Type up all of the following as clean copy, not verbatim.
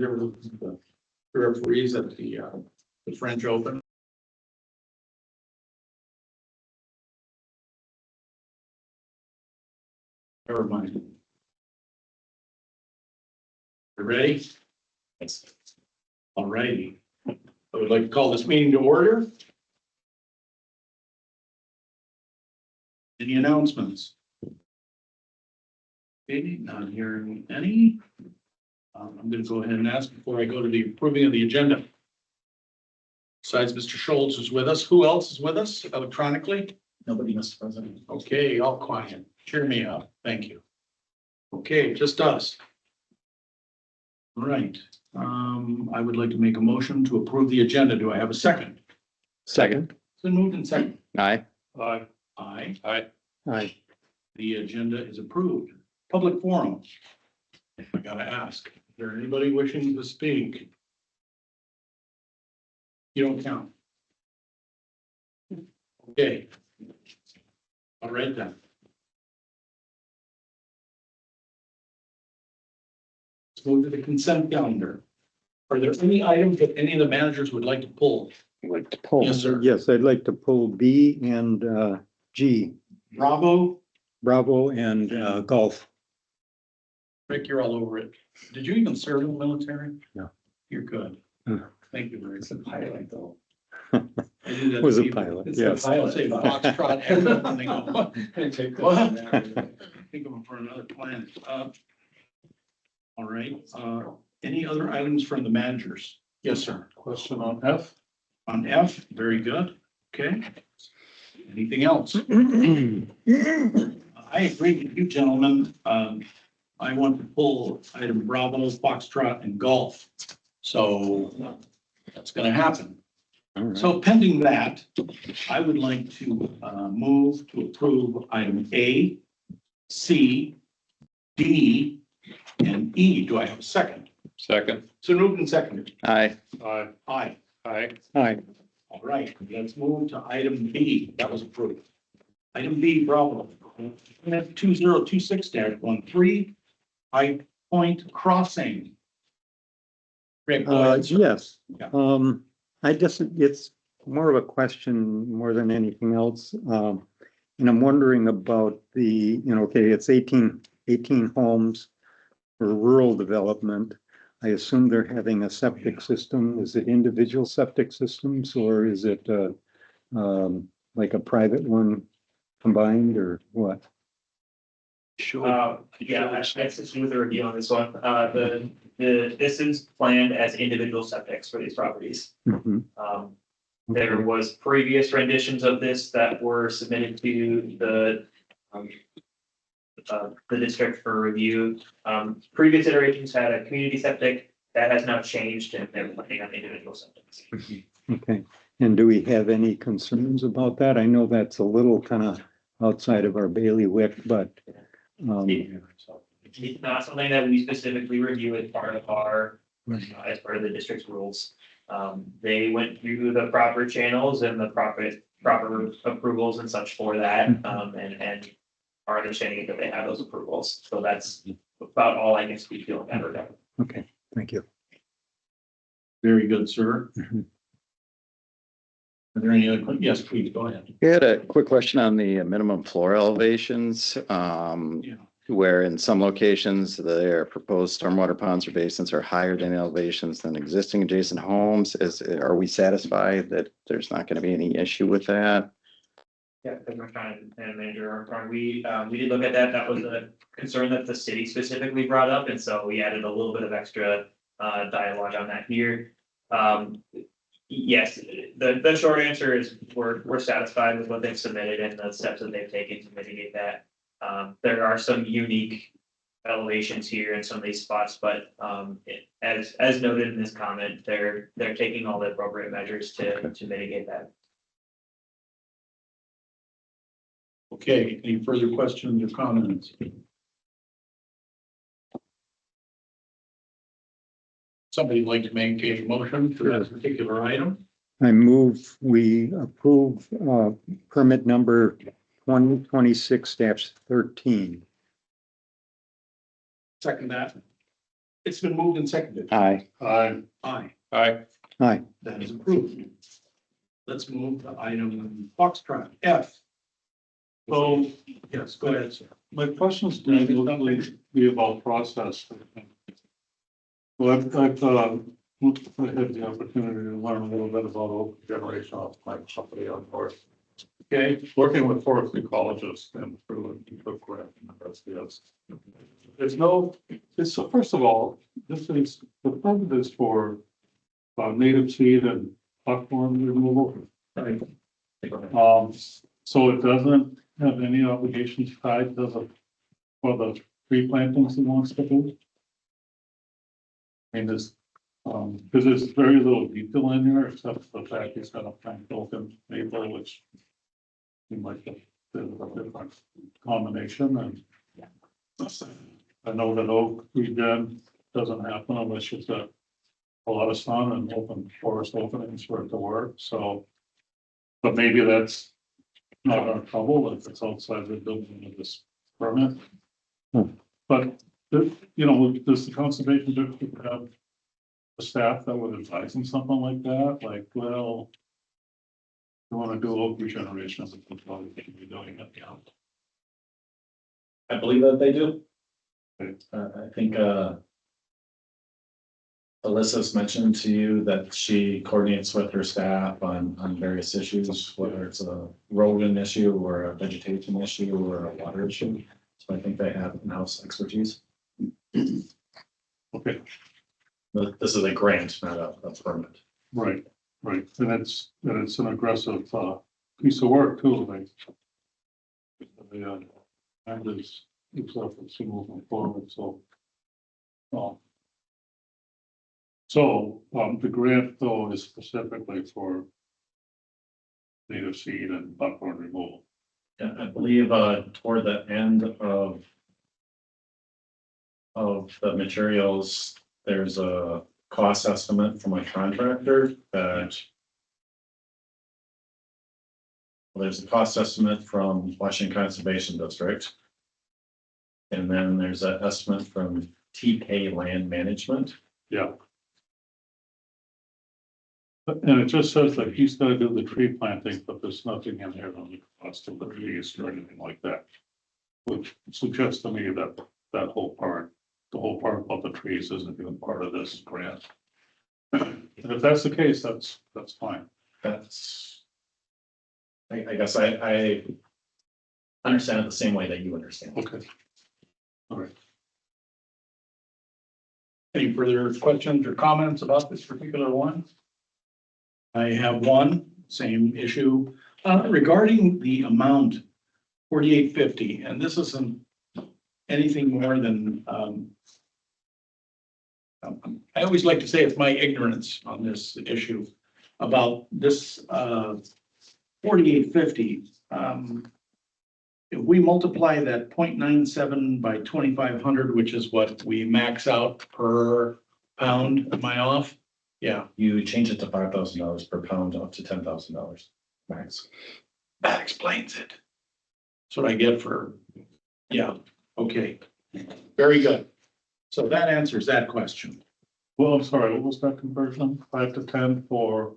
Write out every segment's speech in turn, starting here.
the referees at the French Open. Never mind. You ready? Yes. All righty. I would like to call this meeting to order. Any announcements? Okay, not hearing any. I'm going to go ahead and ask before I go to the approving of the agenda. Besides Mr. Schultz is with us. Who else is with us electronically? Nobody, Mr. President. Okay, all quiet. Cheer me up. Thank you. Okay, just us. All right. I would like to make a motion to approve the agenda. Do I have a second? Second. It's been moved and second. Aye. Aye. Aye. Aye. Aye. The agenda is approved. Public forum. I gotta ask, is there anybody wishing to speak? You don't count. Okay. All right then. Let's move to the consent calendar. Are there any items that any of the managers would like to pull? I'd like to pull. Yes, sir. Yes, I'd like to pull B and G, Bravo, Bravo and Golf. Rick, you're all over it. Did you even serve in the military? No. You're good. Hmm. Thank you, Rick. It's a highlight though. Was a pilot, It's yes. the pilot, say Foxtrot, and they go, what? Take What? that. Think of them for another planet. All right, any other items from the managers? Yes, sir. Question on F. On F, very good. Okay. Anything else? I agree with you, gentlemen. I want to pull item Bravo, Foxtrot, and Golf. So that's gonna happen. All right. So pending that, I would like to move to approve item A, C, D, and E. Do I have a second? Second. So moved and seconded. Aye. Aye. Aye. Aye. Aye. All right, let's move to item B. That was approved. Item B, Bravo. 2026-13, High Point Crossing. Rick, go ahead, sir. Yes. Yeah. It's more of a question more than anything else. And I'm wondering about okay, it's 18 homes for rural development. I assume they're having a septic system. Is it individual septic systems or is it like a private one combined or what? Yeah, I assist with the review on this one. This is planned as individual septics for these properties. Mhm. There was previous renditions of this that were submitted to the district for review. Previous iterations had a community septic that has now changed and they're planning on individual septics. Okay, and do we have any concerns about that? I know that's a little kind of outside of our bailiwick, but It's not something that we specifically review as part of as part of the district's rules. They went through the proper channels and the proper approvals and such for that, and our understanding is that they have those approvals. So that's about all I can speak to in that regard. okay, thank you. Very good, sir. Mhm. Are there any other, yes, please, go ahead. We had a quick question on the minimum floor elevations. Yeah. Where in some locations, their proposed stormwater ponds or basins are higher than elevations than existing adjacent homes. Are we satisfied that there's not going to be any issue with that? Yeah, and manager, we did look at that. That was a concern that the city specifically brought up, and so we added a little bit of extra dialogue on that here. Yes, the short answer is we're satisfied with what they've submitted and the steps that they've taken to mitigate that. There are some unique elevations here in some of these spots, but as noted in this comment, they're taking all the appropriate measures to mitigate that. Okay, any further questions or comments? Somebody like to make a motion for that particular item? I move we approve permit number 2026-13. Second that. It's been moved and seconded. Aye. Aye. Aye, Aye. that is approved. Let's move to item Foxtrot F. So Yes, go ahead, sir. my question's going to be about process. Well, I've had the opportunity to learn a little bit about open generation off my company on Forest. Okay, Working with forest ecologists and through the grant and the rest of this. There's no, it's, so first of all, this is, the permit is for native seed and buckthorn removal. right. So it doesn't have any obligations tied to the, for the tree plantings it wants to do. I mean, there's, because there's very little detail in there, except for the fact he's got a plant open maple, which he might get a different combination, and I know that oak regen doesn't happen unless you've got a lot of sun and open forest openings for it to work, so. But maybe that's not our trouble if it's outside the building of this permit. But, you know, does the conservation district have a staff that would advise them something like that, like, well, you want to do oak regeneration, but you probably should be doing it, yeah. I believe that they do. Okay. I think, Alyssa's mentioned to you that she coordinates with her staff on various issues, whether it's a rodent issue or a vegetation issue or a water issue. So I think they have in-house expertise. Okay, But this is a grant, not a permit. right, and it's an aggressive, piece of work too, like. And it's moving forward, so. The grant though is specifically for native seed and buckthorn removal. Yeah, I believe, toward the end of the materials, there's a cost estimate from a contractor that. Well, there's a cost estimate from Washington Conservation District. And then there's an estimate from TK Land Management. Yeah. And it just says that he's gonna do the tree planting, but there's nothing in here on the cost of the trees or anything like that. Which suggests to me that that whole part, the whole part about the trees isn't even part of this grant. And if that's the case, that's fine. That's. I guess I understand it the same way that you understand. Okay. All right. Any further questions or comments about this particular one? I have one, same issue, regarding the amount, $48.50, and this isn't anything more than, I always like to say it's my ignorance on this issue about this, $48.50. If we multiply that 0.97 by 2,500, which is what we max out per pound, am I off? Yeah, You change it to $5,000 per pound up to $10,000 max. that explains it. That's what I get for, yeah, okay, very good. So that answers that question. Well, I'm sorry, what was that conversion? 5 to 10 for,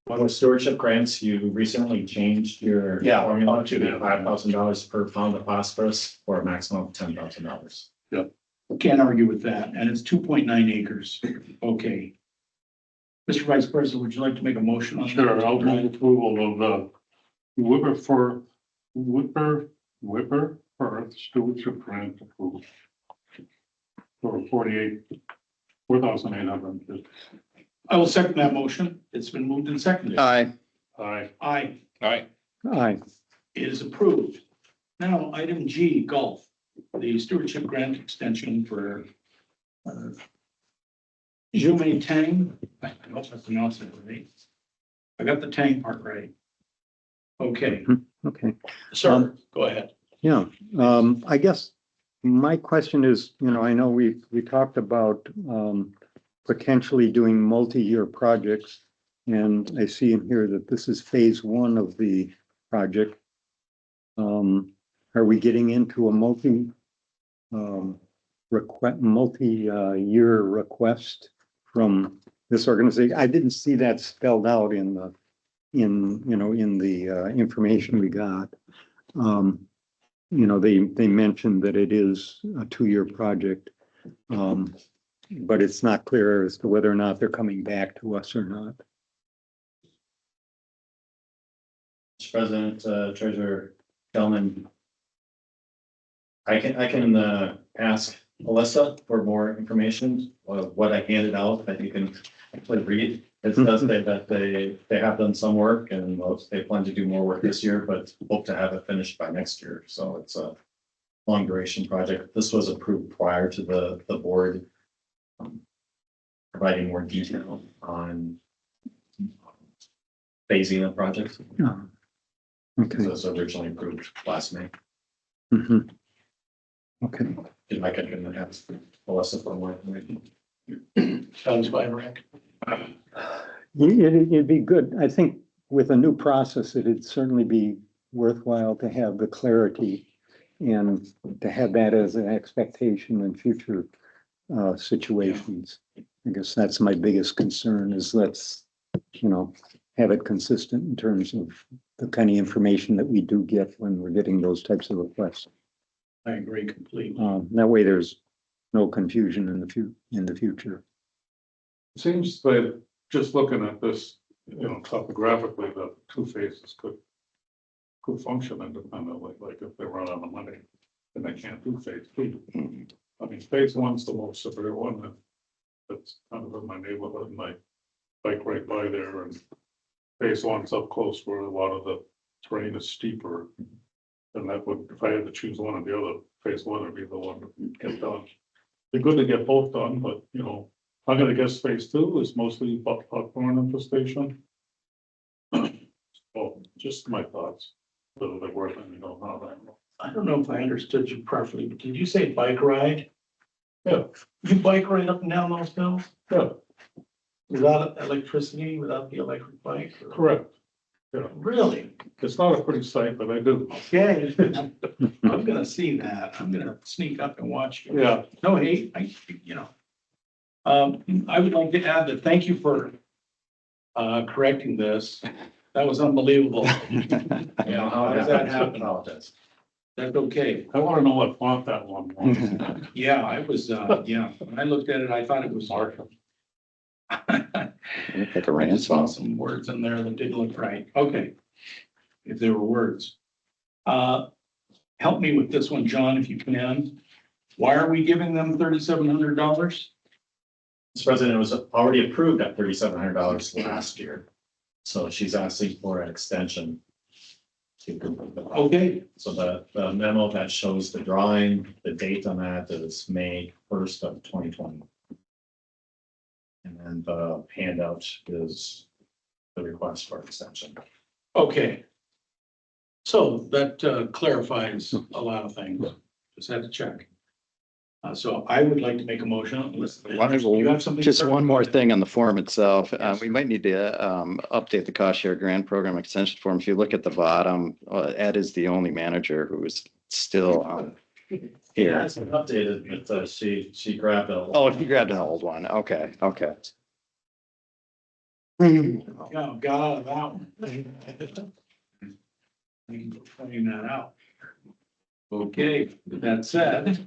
With stewardship grants, you recently changed your Yeah. formula to $5,000 per pound of phosphorus for a maximum of $10,000. Can't argue with that, and it's 2.9 acres. Okay. Mr. Vice President, would you like to make a motion on that? sure, I'll move approval of the Whipper Firth stewardship grant approval. For 4,800. I will second that motion. It's been moved and seconded. Aye. Aye. Aye, Aye. Aye. it is approved. Now, item G, golf, the stewardship grant extension for Jume Tang. I hope I pronounced it right. I got the Tang part right. Okay, Okay. sir, go ahead. Yeah, I guess my question is, I know we talked about potentially doing multi-year projects. And I see in here that this is phase one of the project. Are we getting into a multi-year request from this organization. I didn't see that spelled out in the, in the information we got. They mentioned that it is a 2-year project. But it's not clear as to whether or not they're coming back to us or not. Mr. President, Treasurer Kelman. I can ask Alyssa for more information of what I handed out that you can actually read. It does say that they have done some work and they plan to do more work this year, but hope to have it finished by next year. So it's a long duration project. This was approved prior to the board providing more detail on phasing of projects. Okay. This was originally approved last May. Mhm. Okay. If I can ask Alyssa for more information. Sounds fine, Rick. It'd be good. I think with a new process, it'd certainly be worthwhile to have the clarity and to have that as an expectation in future situations. I guess that's my biggest concern is let's, have it consistent in terms of the kind of information that we do get when we're getting those types of requests. I agree completely. That way there's no confusion in the future. Seems that just looking at this, topographically, the two phases could function independently, like if they run out of money, then they can't do phase 2. I mean, phase 1's the most severe one, that's kind of in my neighborhood, and I bike right by there, and phase 1's up close where a lot of the terrain is steeper. And that would, if I had to choose one or the other, phase 1 would be the one that get done. Be good to get both done, but I'm gonna guess phase 2 is mostly buckthorn infestation. Well, just my thoughts, whether they're working, not. I don't know if I understood you properly, but did you say bike ride? Yeah, You bike right up and down those hills yeah, without electricity, without the electric bike? or- correct. Yeah, Really? it's not a pretty sight, but I do. Okay. I'm gonna see that. I'm gonna sneak up and watch you. Yeah, No hate, I would like to add that thank you for correcting this. That was unbelievable. Yeah, how does that happen? Apologize. That's okay. I wanna know what font that one was. Yeah, I was, when I looked at it, I thought it was. Marshall. Look like a I just saw ransom. some words in there that didn't look right. Okay. If there were words. Help me with this one, John, if you can. Why are we giving them $3,700? Mr. President, it was already approved at $3,700 last year. So she's asking for an extension. Okay, So the memo that shows the drawing, the date on that is May 1st of 2020. And then the handout is the request for extension. okay. So that clarifies a lot of things. Just had to check. So I would like to make a motion. You have something? Just sir? one more thing on the form itself. We might need to update the cost share grant program extension form. If you look at the bottom, Ed is the only manager who is still Yeah, here. it's been updated, but she grabbed a. Oh, if you grabbed an old one, okay. Yeah, got out of that one. Finding that out. Okay, with that said,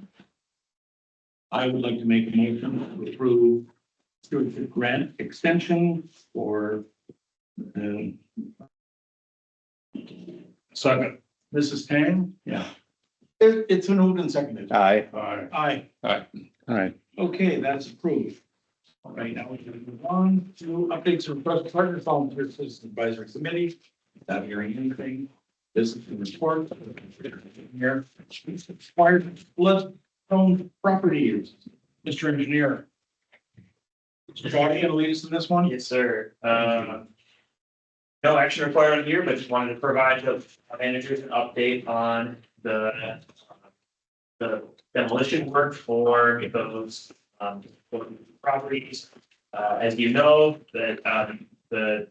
I would like to make a motion to approve stewardship grant extension for Second. Mrs. Tang. Yeah. It's been moved and seconded. Aye. Aye. Aye. All right. Okay, that's approved. All right, now we can move on to updates from Partners Volunteer Citizen Advisory Committee. Without hearing anything, business report. Here, acquired flood-prone properties. Mr. Engineer. Mr. Jody, gonna lead us in this one? Yes, sir. No action required on here, but just wanted to provide the managers an update on the demolition work for those properties. As you know, that the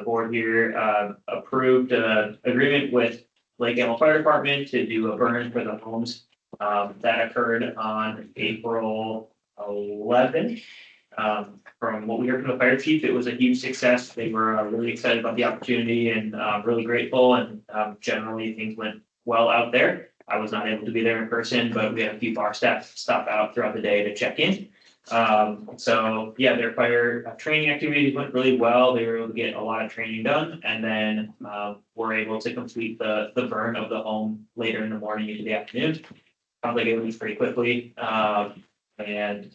board here approved an agreement with Lake Elm Fire Department to do a burn for the homes That occurred on April 11th. From what we heard from the fire chief, it was a huge success. They were really excited about the opportunity and really grateful, and generally things went well out there. I was not able to be there in person, but we had a few bar staff stop out throughout the day to check in. So yeah, their fire training activities went really well. They were able to get a lot of training done, and then were able to complete the burn of the home later in the morning into the afternoon. Sounds like it was pretty quickly, and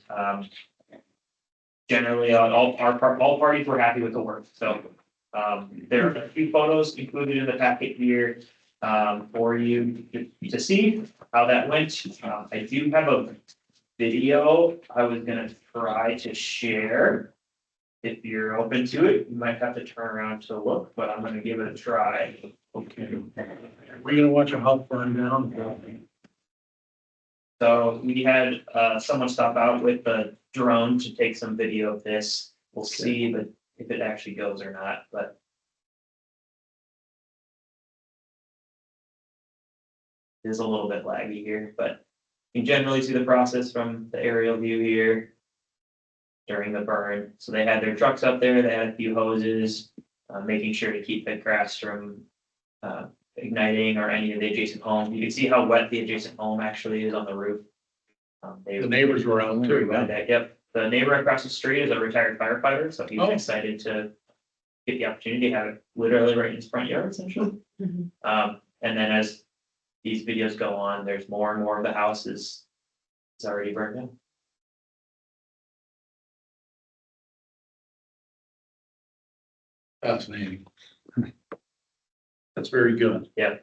generally all parties were happy with the work. So there are a few photos included in the packet here for you to see how that went. I do have a video I was gonna try to share. If you're open to it, you might have to turn around to look, but I'm gonna give it a try. Okay. We're gonna watch a house burn down. So we had someone stop out with a drone to take some video of this. We'll see if it actually goes or not, but. It is a little bit laggy here, but you can generally see the process from the aerial view here during the burn. So they had their trucks up there, they had a few hoses, making sure to keep the grass from igniting or any of the adjacent homes. You can see how wet the adjacent home actually is on the roof. The neighbors were out too. Yep, the neighbor across the street is a retired firefighter, so he was Oh. excited to get the opportunity to have it literally right in his front yard essentially. And then as these videos go on, there's more and more of the house is already burned down. Fascinating. That's very good. Yeah.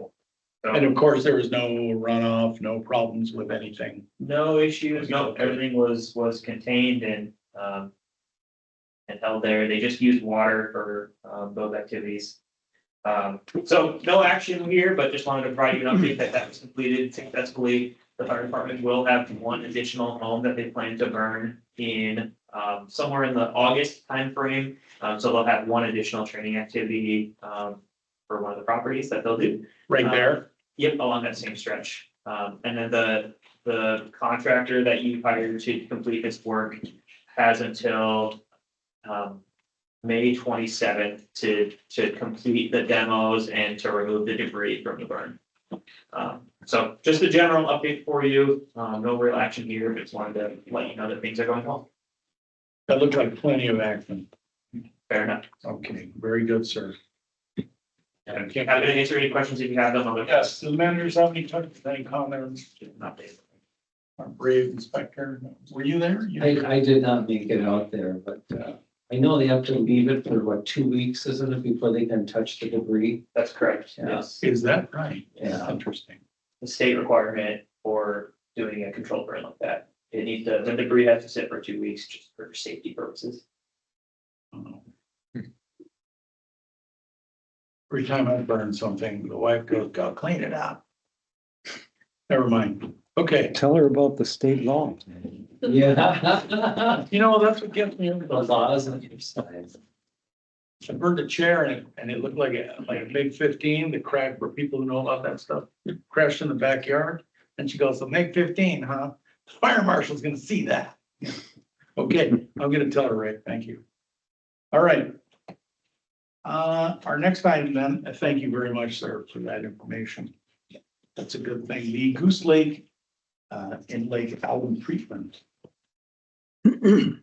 And of course, there was no runoff, no problems with anything. No issues, no, everything was contained and held there. They just used water for those activities. So no action here, but just wanted to provide you an update that was completed successfully. The fire department will have one additional home that they plan to burn in somewhere in the August timeframe. So they'll have one additional training activity for one of the properties that they'll do. Right there. Yep, along that same stretch. And then the contractor that you hired to complete this work has until May 27th to complete the demos and to remove the debris from the burn. So just a general update for you. No real action here, but just wanted to let you know that things are going well. That looked like plenty of action. Fair enough. Okay, very good, sir. And I'm happy to answer any questions if you have them. Yes, do the managers have any comments? An update. Our brave inspector, were you there? I did not make it out there, but I know they have to leave it for what, 2 weeks, isn't it, before they can touch the debris? That's correct. Yeah. Yes. Is that right? Yeah. Interesting. The state requirement for doing a control burn like that. It needs to, the debris has to sit for 2 weeks just for safety purposes. Oh. Every time I burn something, the wife goes, "Go clean it up." Never mind. Okay, Tell her about the state law. Yeah. you know, that's what gets me. The laws on your side. I burned a chair and it looked like a big 15, the crack for people who know about that stuff. It crashed in the backyard. And she goes, "So make 15, huh? The fire marshal's gonna see that." Okay, I'm gonna tell her, Rick. Thank you. All right. Our next item then, thank you very much, sir, for that information. That's a good thing. The Goose Lake in Lake Allen treatment. Mr.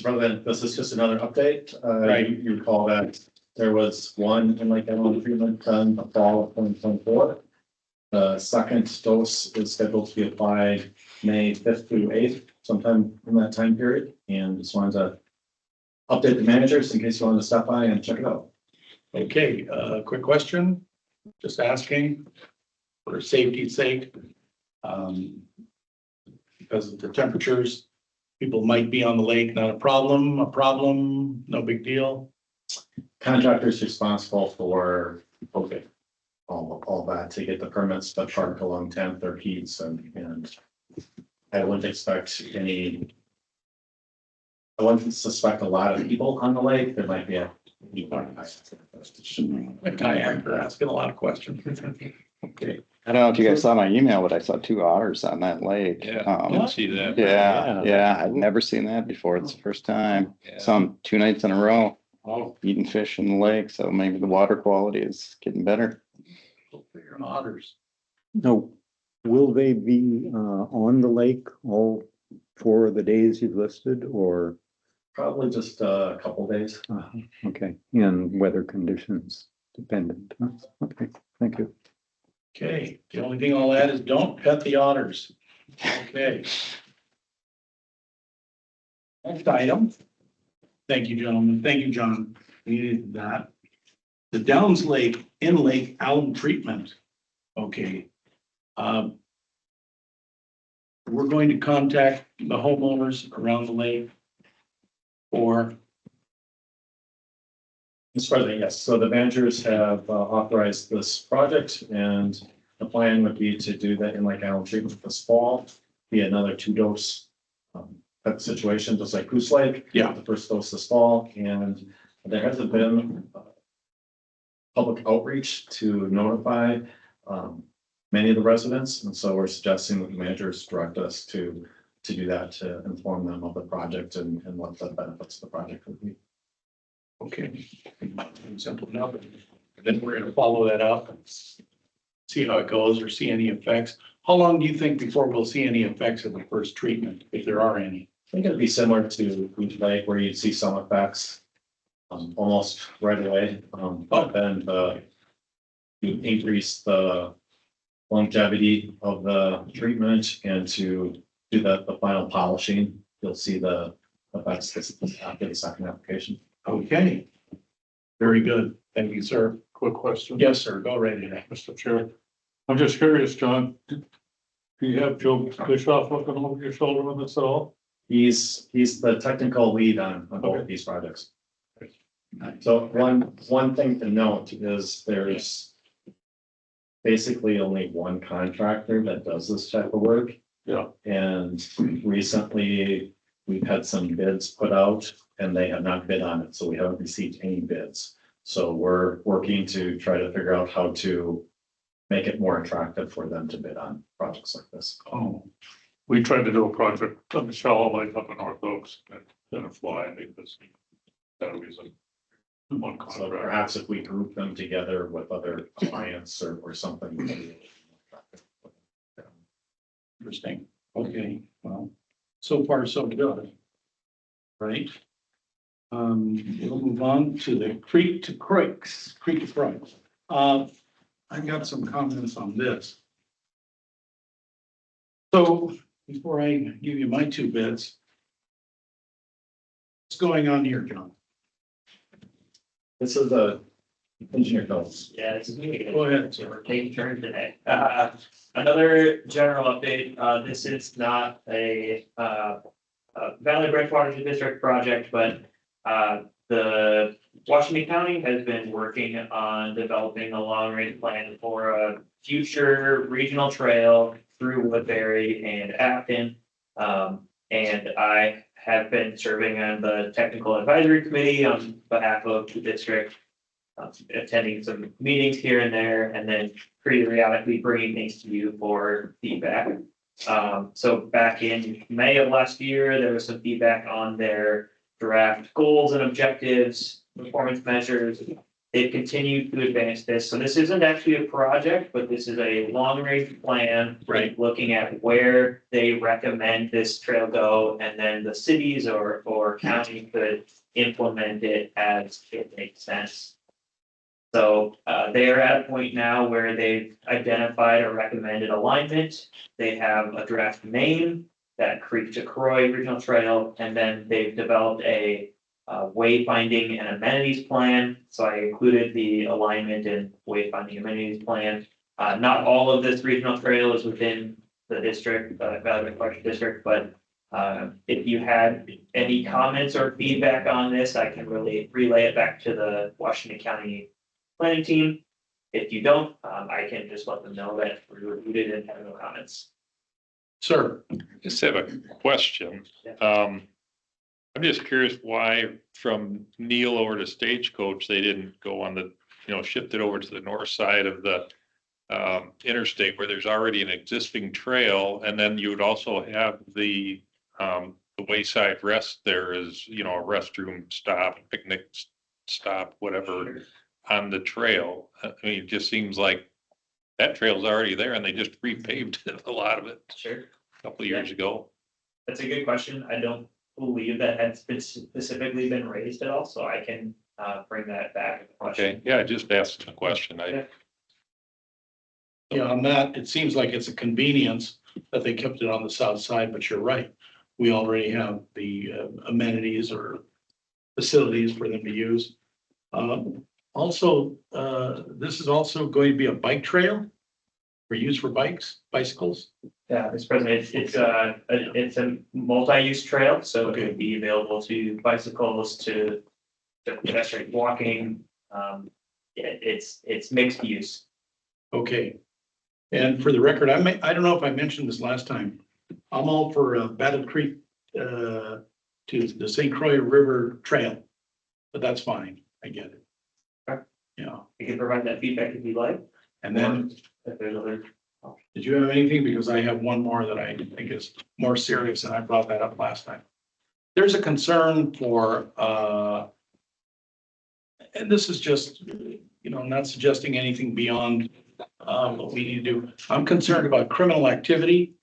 President, this is just another update. Right. You recall that there was one in Lake Allen treatment done the fall of 2024. The second dose is scheduled to be applied May 5th through 8th, sometime in that time period. And just wanted to update the managers in case you wanted to stop by and check it out. Okay, quick question, just asking for safety's sake. Because of the temperatures, people might be on the lake, not a problem, no big deal. Contractors responsible for, okay, all that to get the permits to park along 10th or Keats and I wouldn't expect I wouldn't suspect a lot of people on the lake. There might be a A kayaker asking a lot of questions. Okay, I don't know if you guys saw my email, but I saw 2 otters on that lake. What? See that. Yeah, yeah, I'd never seen that before. It's the first time. Saw 'em 2 nights in a row, Oh, eating fish in the lake, so maybe the water quality is getting better. Bigger than otters. No, will they be on the lake all 4 of the days you've listed or, Probably just a couple days. okay, and weather conditions dependent? Okay, thank you. Okay, the only thing I'll add is don't pet the otters. Okay. Next item. Thank you, gentlemen. Thank you, John. We needed that. The Downs Lake in-lake alum treatment. Okay. We're going to contact the homeowners around the lake. Or, As far as, yes, so the managers have authorized this project and the plan would be to do that in like alum treatment this fall. Be another 2-dose type of situation, just like Goose Lake. Yeah. The first dose this fall, and there hasn't been public outreach to notify many of the residents, and so we're suggesting that the managers direct us to do that, to inform them of the project and what the benefits of the project would be. okay, simple enough. Then we're gonna follow that up and see how it goes or see any effects. How long do you think before we'll see any effects of the first treatment, if there are any? I think it'd be similar to Goose Lake where you'd see some effects almost right away, but then you increase the longevity of the treatment and to do the final polishing, you'll see the effects after the second application. Okay. Very good. Thank you, sir. quick question. Yes, sir. Go right ahead. Mr. Chair. I'm just curious, John, do you have Joe Bischoff looking over your shoulder on this at all? He's the technical lead on both of these projects. So one thing to note is there's basically only one contractor that does this type of work. Yeah. And recently, we've had some bids put out and they have not bid on it, so we haven't received any bids. So we're working to try to figure out how to make it more attractive for them to bid on projects like this. Oh, we tried to do a project on the shallow lake up in North Oaks, and didn't fly because that reason. One So contract. perhaps if we group them together with other clients or something. Interesting. Okay, well, so far so good. Right? We'll move on to the creek to crooks. I've got some comments on this. So before I give you my 2 bits. What's going on here, John? This is the engineer notes. Yeah, this is me. Go ahead, So sir. we're taking turns today. Another general update, this is not a Valley Branch Watershed District project, but the Washington County has been working on developing a long-range plan for a future regional trail through Woodbury and Acton. And I have been serving on the technical advisory committee on behalf of the district, attending some meetings here and there, and then periodically bringing things to you for feedback. So back in May of last year, there was some feedback on their draft goals and objectives, performance measures. They've continued to advance this. So this isn't actually a project, but this is a long-range plan. Right. Looking at where they recommend this trail go, and then the cities or county could implement it as it makes sense. So they are at a point now where they've identified a recommended alignment. They have a draft name, that Creek to Croy Regional Trail, and then they've developed a wayfinding and amenities plan. So I included the alignment and wayfinding amenities plan. Not all of this regional trail is within the district, Valley Watershed District, but if you had any comments or feedback on this, I can really relay it back to the Washington County planning team. If you don't, I can just let them know that we reviewed it and have no comments. Sir, Just have a question. Yeah. I'm just curious why from Neil over to Stagecoach, they didn't go on the, shift it over to the north side of the interstate where there's already an existing trail, and then you would also have the wayside rest there is, you know, a restroom stop, picnic stop, whatever, on the trail. I mean, it just seems like that trail's already there and they just repaved a lot of it Sure. a couple of years ago. That's a good question. I don't believe that has been specifically been raised at all, so I can bring that back. Okay, yeah, I just asked a question. Yeah, on that, it seems like it's a convenience that they kept it on the south side, but you're right. We already have the amenities or facilities for them to use. Also, this is also going to be a bike trail for use for bicycles. Yeah, Mr. President, it's a multi-use trail, so it Okay. would be available to bicycles, to pedestrian walking. It's mixed use. Okay. And for the record, I don't know if I mentioned this last time. I'm all for Battle Creek to the St. Croix River Trail, but that's fine. I get it. Okay. Yeah. You can provide that feedback if you'd like. And then, If there's other. did you have anything? Because I have one more that I think is more serious, and I brought that up last time. There's a concern for, and this is just, you know, not suggesting anything beyond what we need to do. I'm concerned about criminal activity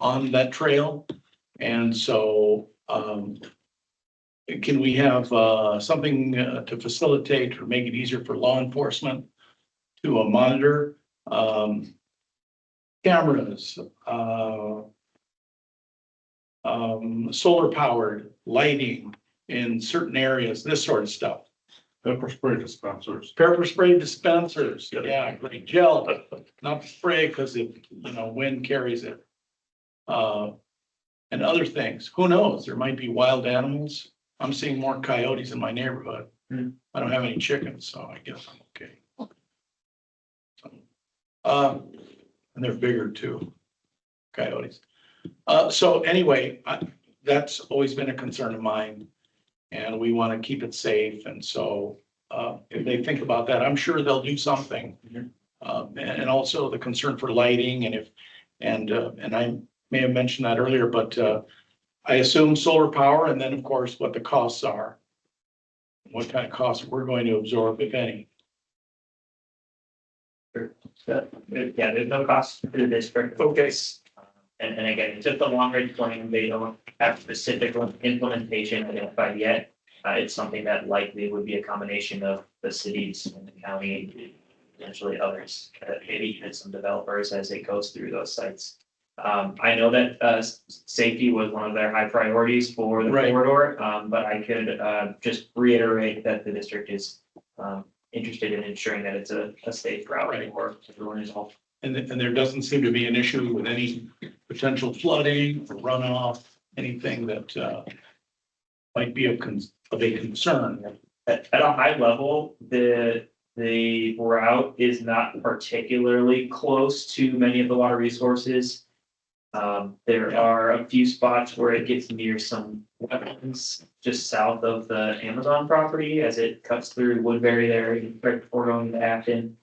on that trail. And so, can we have something to facilitate or make it easier for law enforcement to monitor cameras, solar powered lighting in certain areas, this sort of stuff. Pepper spray dispensers. Pepper spray dispensers, yeah, great gel, not the spray because it, you know, wind carries it. And other things, who knows, there might be wild animals. I'm seeing more coyotes in my neighborhood. Hmm. I don't have any chickens, so I guess I'm okay. So, and they're bigger too, coyotes. So anyway, that's always been a concern of mine. And we want to keep it safe. And so if they think about that, I'm sure they'll do something. And also the concern for lighting and I may have mentioned that earlier, but I assume solar power and then of course what the costs are. What kind of costs we're going to absorb, if any. Yeah, there's no cost to the district. Okay. And again, it's just a long range plan. They don't have specific implementation identified yet. It's something that likely would be a combination of the cities and the county, potentially others, maybe even some developers as it goes through those sites. I know that safety was one of their high priorities for the Right. corridor, but I could just reiterate that the district is interested in ensuring that it's a safe route Right. for everyone involved. And there doesn't seem to be an issue with any potential flooding or runoff, anything that might be of a concern. At a high level, the route is not particularly close to many of the water resources. There are a few spots where it gets near some wetlands just south of the Amazon property as it cuts through Woodbury there right before going to Acton.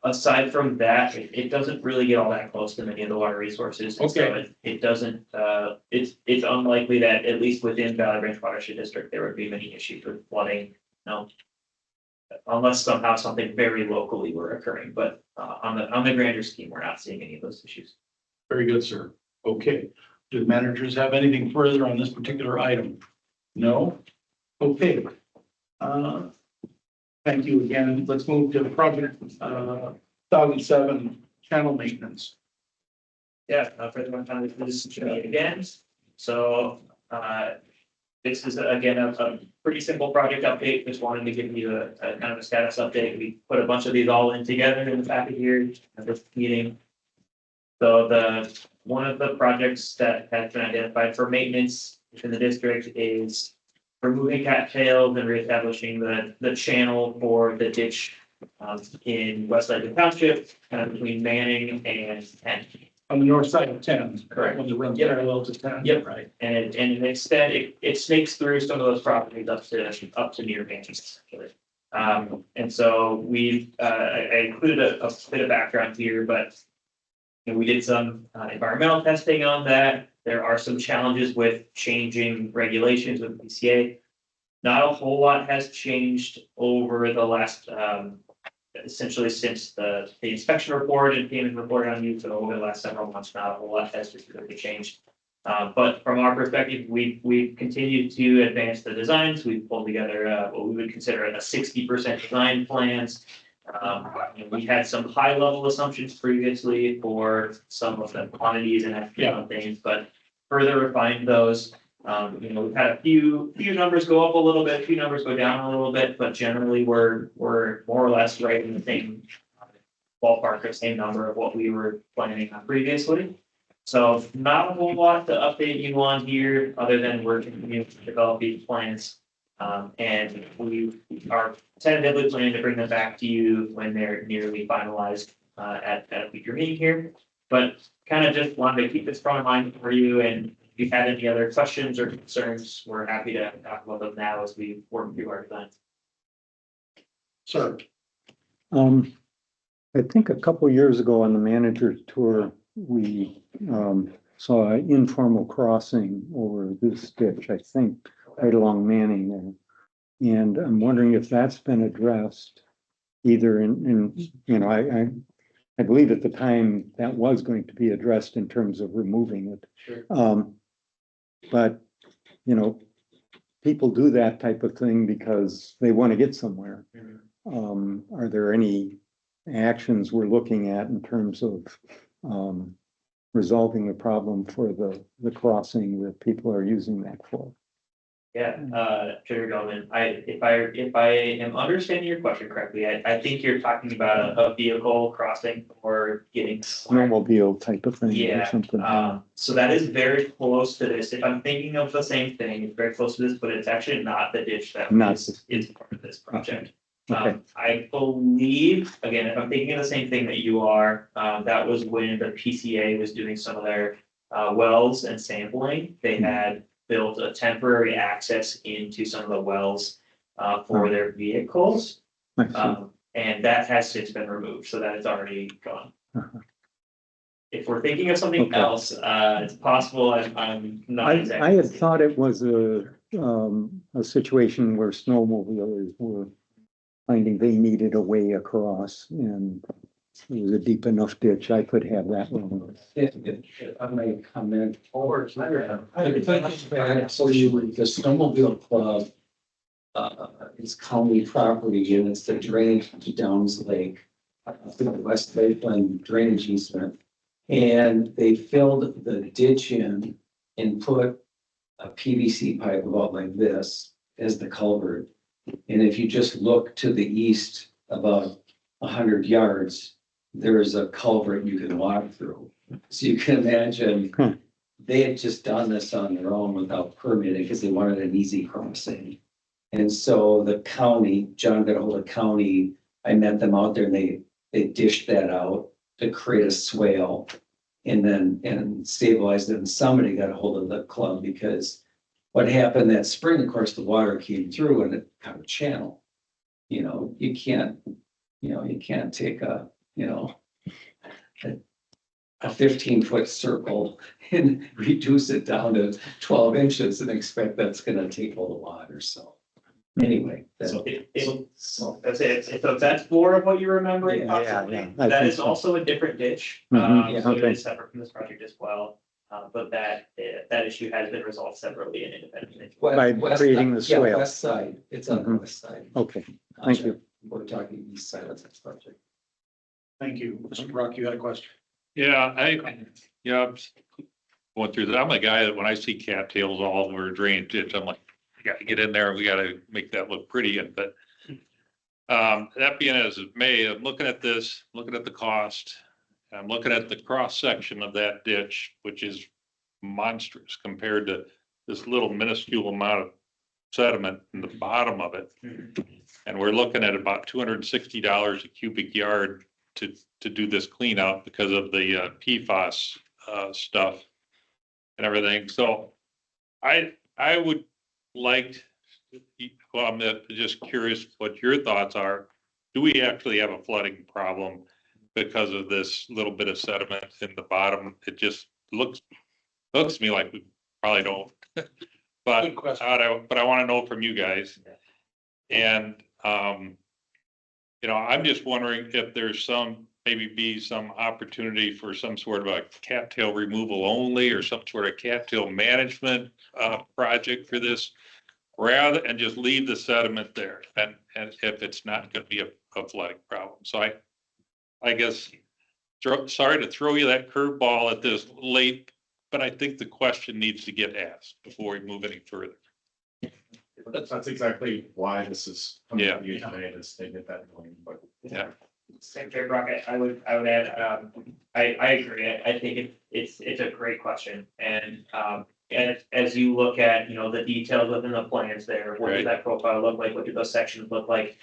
Aside from that, it doesn't really get all that close to many of the water resources. And so Okay. it doesn't, it's unlikely that at least within Valley Branch Watershed District, there would be many issues with flooding. No. Unless somehow something very locally were occurring, but on the grander scheme, we're not seeing any of those issues. Very good, sir. Okay. Do the managers have anything further on this particular item? No? Okay. Thank you again. Let's move to the project, 2007 channel maintenance. Yeah, for the one time, this is to me again. So, this is again, a pretty simple project update. Just wanted to give you a kind of a status update. We put a bunch of these all in together in the packet here at this meeting. So one of the projects that has been identified for maintenance within the district is removing cattails and reestablishing the channel for the ditch in West Lake Township, kind of between Manning and 10. On the north side of 10. Correct. When the run Yep. parallel to 10. Yep. Right. And instead, it snakes through some of those properties up to near Manning, essentially. And so I included a bit of background here, but you know, we did some environmental testing on that. There are some challenges with changing regulations with PCA. Not a whole lot has changed over the last, essentially since the inspection report and payment report on you, so over the last several months, not a whole lot has really changed. But from our perspective, we've continued to advance the designs. We've pulled together what we would consider a 60% design plans. We had some high level assumptions previously for some of the quantities and things, but further refined those. We've had a few numbers go up a little bit, a few numbers go down a little bit, but generally we're more or less right in the same ballpark, the same number of what we were planning on previously. So not a whole lot to update you on here, other than we're continuing to develop these plans. And we are tentatively planning to bring them back to you when they're nearly finalized at a future meeting here. But kind of just wanted to keep this front of mind for you, and if you had any other questions or concerns, we're happy to talk about them now as we work through our designs. Sir, I think a couple years ago on the manager's tour, we saw an informal crossing over this ditch, I think, right along Manning there. And I'm wondering if that's been addressed either I believe at the time that was going to be addressed in terms of removing it. Sure. But, people do that type of thing because they want to get somewhere. Are there any actions we're looking at in terms of resolving the problem for the crossing that people are using that for? Yeah, Chair Goldman, if I am understanding your question correctly, I think you're talking about a vehicle crossing or getting. Snowmobile type of thing or Yeah, something. so that is very close to this. If I'm thinking of the same thing, it's very close to this, but it's actually not the ditch that is part of this project. Okay. I believe, again, if I'm thinking of the same thing that you are, that was when the PCA was doing some of their wells and sampling. They had built a temporary access into some of the wells for their vehicles. I see. And that has since been removed, so that is already gone. Uh-huh. If we're thinking of something Okay. else, it's possible I'm not exactly. I had thought it was a situation where snowmobilers were finding they needed a way across, and it was a deep enough ditch, I could have that one. If I may comment. I think actually the snowmobile club is county property, and it's the drainage to Downs Lake, through the West Lakeland drainage easement. And they filled the ditch in and put a PVC pipe about like this as the culvert. And if you just look to the east about 100 yards, there's a culvert you can walk through. So you can imagine they had just done this on their own without permitting because they wanted an easy crossing. And so the county, John got a hold of county, I met them out there and they dished that out to create a swale and stabilized it. And somebody got a hold of the club because what happened that spring, of course, the water came through and it got a channel. You can't take a 15-foot circle and reduce it down to 12 inches and expect that's gonna take all the water, so. Anyway, So that's it. If that's more of what you're remembering, Yeah, possibly, I that think is so. also a different ditch. Mhm, So it okay. is separate from this project as well. But that issue has been resolved separately and independently. By creating the Yeah, swale. west side, it's on the Mhm. west side. Okay, thank you. We're talking east side of this project. thank you. Mr. Brock, you had a question? Going through that, I'm a guy that when I see cattails all over a drainage ditch, I'm like, we gotta get in there, we gotta make that look pretty, but that being as it may, I'm looking at this, looking at the cost. I'm looking at the cross section of that ditch, which is monstrous compared to this little minuscule amount of sediment in the bottom of it. And we're looking at about $260 a cubic yard to do this clean out because of the PFAS stuff and everything. So I would like, well, I'm just curious what your thoughts are. Do we actually have a flooding problem because of this little bit of sediment in the bottom? It just looks to me like we probably don't. But Good question. but I want to know from you guys. And, I'm just wondering if there's maybe some opportunity for some sort of a cattail removal only or some sort of cattail management, project for this, rather, and just leave the sediment there. And if it's not going to be a flooding problem. So I guess, sorry to throw you that curveball at this late, but I think the question needs to get asked before we move any further. That's exactly why this is coming Yeah. to you today, to get that going, but. Yeah. Secretary Brock, I would add, I agree. I think it's a great question. And, as you look at, the details within the plans there, what Right. does that profile look like? What do those sections look like?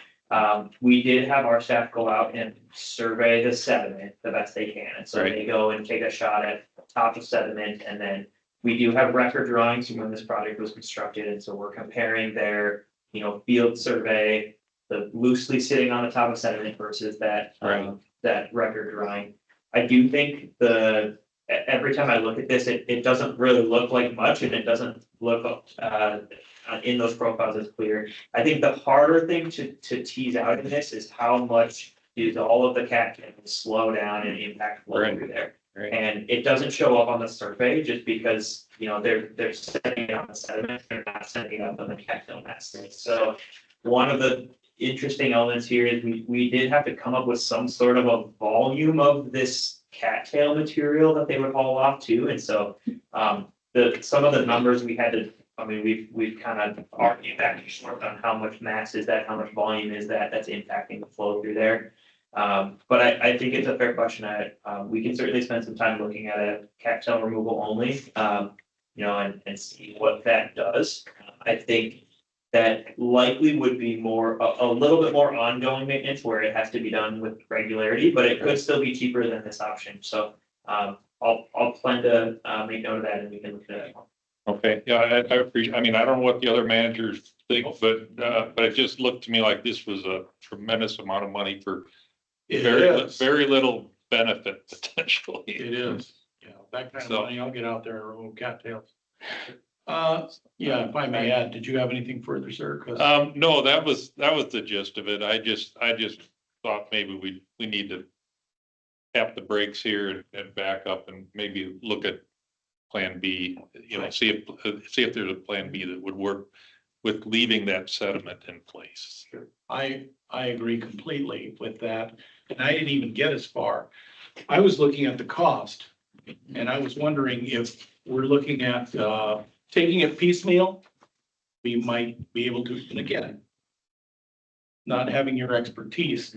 We did have our staff go out and survey the sediment the best they can. And so Right. they go and take a shot at the top of sediment, and then we do have record drawings from when this project was constructed. And so we're comparing their, field survey, the loosely sitting on the top of sediment versus that, Right. that record drawing. I do think every time I look at this, it doesn't really look like much, and it doesn't look, in those profiles as clear. I think the harder thing to tease out in this is how much is all of the cattails slow down and impact flow Right. through there. Right. And it doesn't show up on the survey just because, they're sending it on the sediment, they're not sending it up on the cattail mass. So one of the interesting elements here is we did have to come up with some sort of a volume of this cattail material that they would haul off to. And so some of the numbers we had to, we've kind of argued back and forth on how much mass is that, how much volume is that's impacting the flow through there. But I think it's a fair question. We can certainly spend some time looking at a cattail removal only, and see what that does. I think that likely would be a little bit more ongoing maintenance where it has to be done with regularity, but it could still be cheaper than this option. So, I'll plan to, make note of that, and we can look at it. Okay, yeah, I appreciate, I don't know what the other managers think, but it just looked to me like this was a tremendous amount of money for It very, is. very little benefit potentially. It is. Yeah, that kind of So- money, I'll get out there and remove cattails. Yeah, if I may add, did you have anything further, sir? 'Cause- No, that was the gist of it. I just thought maybe we need to tap the brakes here and back up and maybe look at plan B, see if there's a plan B that would work with leaving that sediment in place. I agree completely with that, and I didn't even get as far. I was looking at the cost, and I was wondering if we're looking at, taking it piecemeal. We might be able to, and again, not having your expertise,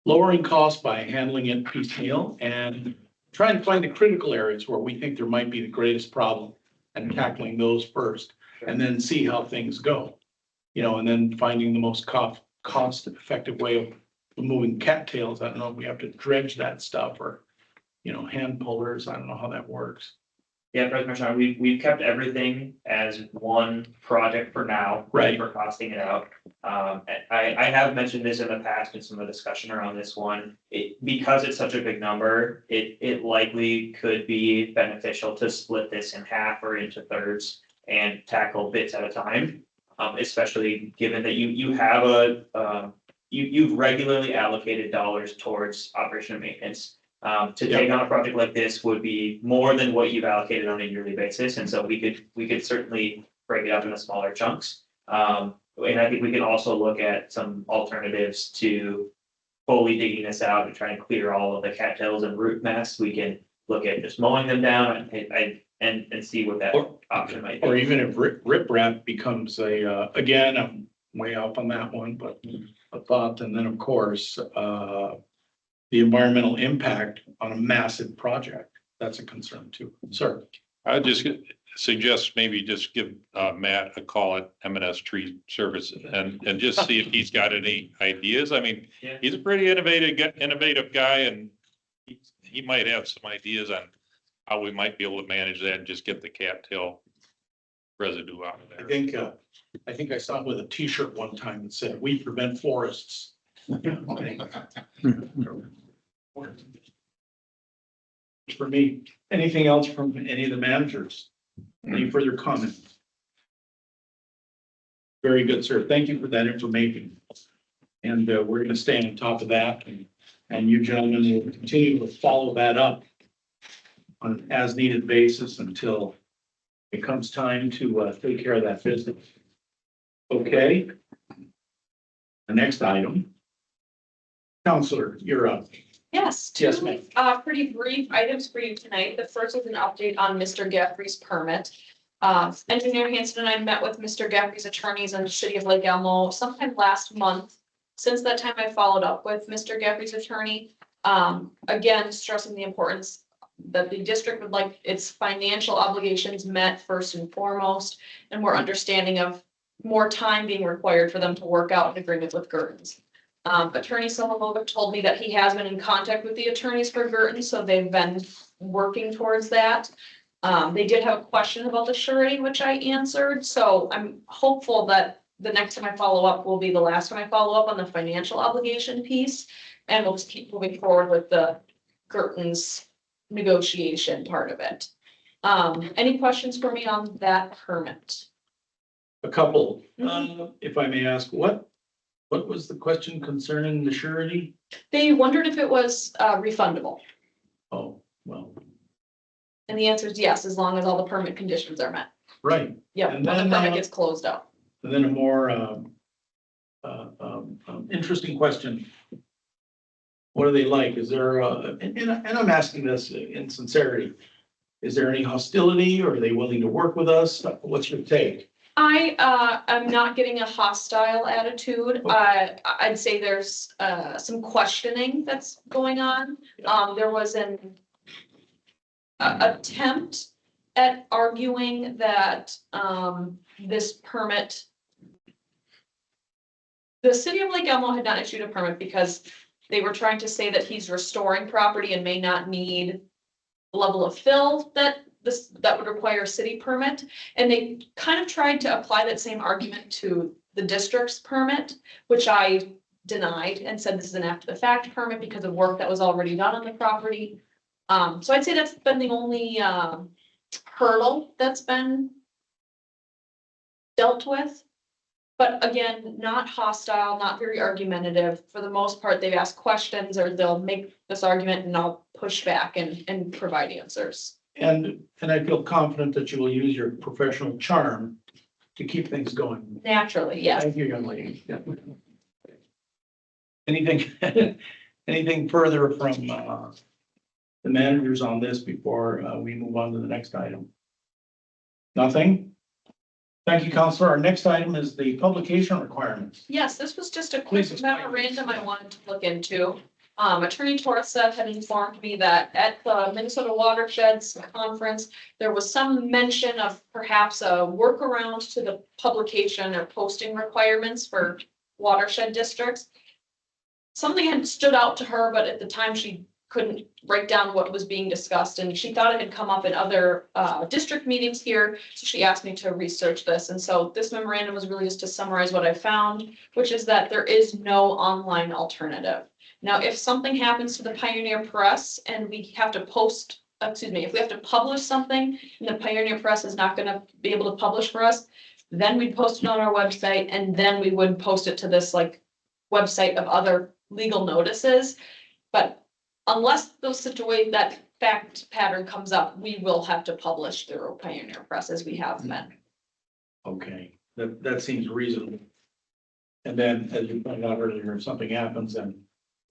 lowering costs by handling it piecemeal and trying to find the critical areas where we think there might be the greatest problem and tackling those first, and then see how things go. And then finding the most cost effective way of removing cattails. I don't know if we have to dredge that stuff or, hand pullers. I don't know how that works. Yeah, President Marchand, we've kept everything as one project for now. Right. For costing it out. I have mentioned this in the past in some of the discussion around this one. Because it's such a big number, it likely could be beneficial to split this in half or into thirds and tackle bits at a time. Especially given that you have you've regularly allocated dollars towards operation and maintenance. To take on a project like this would be more than what you've allocated on a yearly basis, and so we could certainly break it up into smaller chunks. And I think we can also look at some alternatives to fully digging this out and trying to clear all of the cattails and root mass. We can look at just mowing them down and see what that option might be. Or even if riprap becomes again, I'm way off on that one, but a thought, and then of course, the environmental impact on a massive project, that's a concern too. Sir. I just suggest maybe just give Matt a call at M&S Tree Services and just see if he's got any ideas. Yeah. He's a pretty innovative guy, and he might have some ideas on how we might be able to manage that and just get the cattail residue out of I there. think, I think I saw it with a T-shirt one time that said, "We prevent forests." For me, anything else from any of the managers? Any further comments? Very good, sir. Thank you for that information. And we're going to stay on top of that. And you gentlemen will continue to follow that up on an as-needed basis until it comes time to take care of that business. Okay. The next item. Counselor, you're up. Yes, Yes, two, ma'am. pretty brief items for you tonight. The first is an update on Mr. Geffrey's permit. Engineer Hanson and I met with Mr. Geffrey's attorneys in the city of Lake Elmo sometime last month. Since that time, I followed up with Mr. Geffrey's attorney. Again, stressing the importance that the district would like its financial obligations met first and foremost, and more understanding of more time being required for them to work out an agreement with Gertens. Attorney Solomovic told me that he has been in contact with the attorneys for Gertens, so they've been working towards that. They did have a question about the surety, which I answered, so I'm hopeful that the next time I follow up will be the last time I follow up on the financial obligation piece. And we'll just keep moving forward with the Gertens negotiation part of it. Any questions for me on that permit? A couple. If I may ask, what was the question concerning the surety? They wondered if it was refundable, Oh, well, and the answer is yes, as long as all the permit conditions are met. right. Yeah, And when the then, permit gets closed out. And then a more interesting question. What are they like? Is there, and I'm asking this in sincerity. Is there any hostility, or are they willing to work with us? What's your take? I am not getting a hostile attitude. I'd say there's some questioning that's going on. There was an attempt at arguing that this permit, the city of Lake Elmo had not issued a permit because they were trying to say that he's restoring property and may not need the level of fill that would require a city permit. And they kind of tried to apply that same argument to the district's permit, which I denied and said this is an after the fact permit because of work that was already done on the property. So I'd say that's been the only hurdle that's been dealt with. But again, not hostile, not very argumentative. For the most part, they've asked questions or they'll make this argument and I'll push back and provide answers. And I feel confident that you will use your professional charm to keep things going. Naturally, yes. Thank you, young lady. Yeah. Anything further from the managers on this before we move on to the next item? Nothing? Thank you, Counselor. Our next item is the publication requirements. Yes, this was just a Please quick explain. memorandum I wanted to look into. Attorney Torsa had informed me that at the Minnesota Watersheds Conference, there was some mention of perhaps a workaround to the publication or posting requirements for watershed districts. Something had stood out to her, but at the time she couldn't write down what was being discussed, and she thought it had come up in other district meetings here, so she asked me to research this. And so this memorandum was really just to summarize what I found, which is that there is no online alternative. Now, if something happens to the Pioneer Press and we have to post, if we have to publish something and the Pioneer Press is not going to be able to publish for us, then we'd post it on our website, and then we would post it to this like website of other legal notices. But unless that fact pattern comes up, we will have to publish through Pioneer Press as we have been. Okay, that seems reasonable. And then, as you pointed out earlier, if something happens, then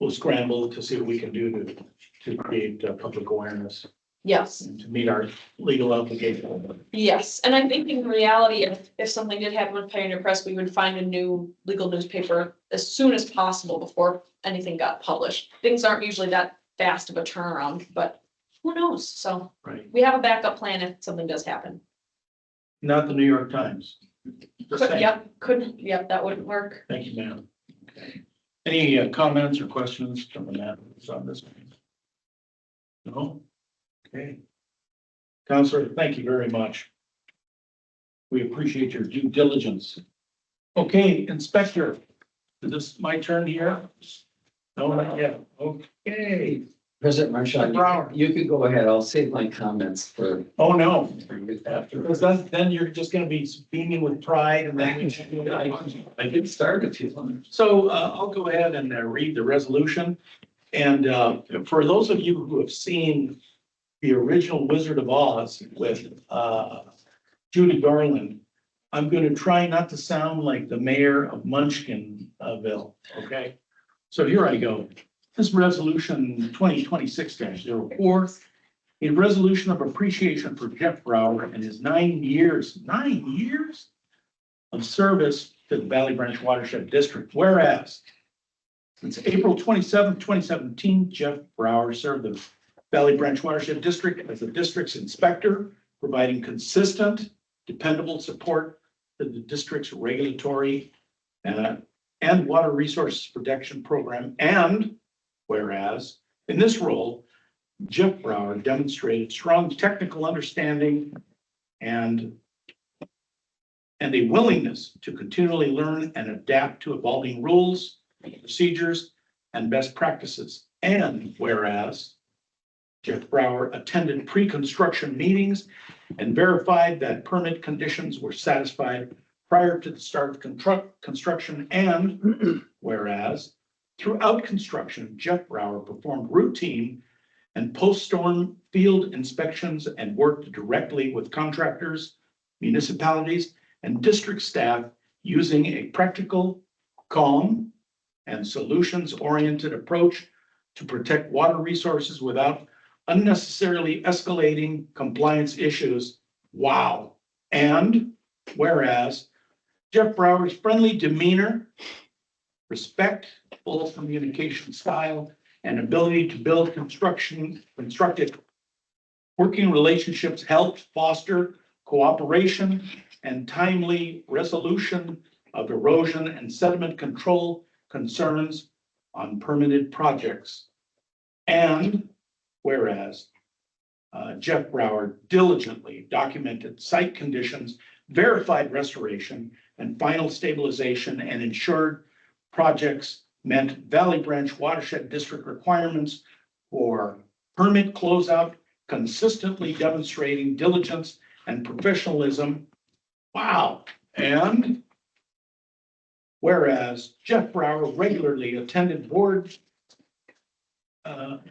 we'll scramble to see what we can do to create public awareness Yes, and to meet our legal obligation. yes. And I think in reality, if something did happen with Pioneer Press, we would find a new legal newspaper as soon as possible before anything got published. Things aren't usually that fast of a turnaround, but who knows? So Right. we have a backup plan if something does happen. Not the New York Times. Just saying. Yep, that wouldn't work. Thank you, ma'am. Okay. Any comments or questions from the managers on this? No? Okay. Counselor, thank you very much. We appreciate your due diligence. Okay, Inspector, is this my turn here? No, not yet. Okay. President Marshall, Brower. you could go ahead. I'll save my comments for Oh, no, after. because then you're just gonna be beaming with pride and then. I did start if you want. So I'll go ahead and read the resolution. And for those of you who have seen the original Wizard of Oz with Judy Garland, I'm going to try not to sound like the mayor of Munchkinville, okay? So here I go. This resolution 2026-04, a resolution of appreciation for Jeff Brower and his 9 years of service to the Valley Branch Watershed District. Whereas since April 27, 2017, Jeff Brower served the Valley Branch Watershed District as the district's inspector, providing consistent, dependable support to the district's regulatory and water resources protection program. And whereas in this role, Jeff Brower demonstrated strong technical understanding and a willingness to continually learn and adapt to evolving rules, procedures, and best practices. And whereas Jeff Brower attended pre-construction meetings and verified that permit conditions were satisfied prior to the start of construction. And whereas throughout construction, Jeff Brower performed routine and post-storm field inspections and worked directly with contractors, municipalities, and district staff using a practical, calm, and solutions-oriented approach to protect water resources without unnecessarily escalating compliance issues. Wow. And whereas Jeff Brower's friendly demeanor, respectful communication style, and ability to build constructive working relationships helped foster cooperation and timely resolution of erosion and sediment control concerns on permitted projects. And whereas Jeff Brower diligently documented site conditions, verified restoration and final stabilization, and ensured projects met Valley Branch Watershed District requirements for permit closeout, consistently demonstrating diligence and professionalism. Wow. And whereas Jeff Brower regularly attended board of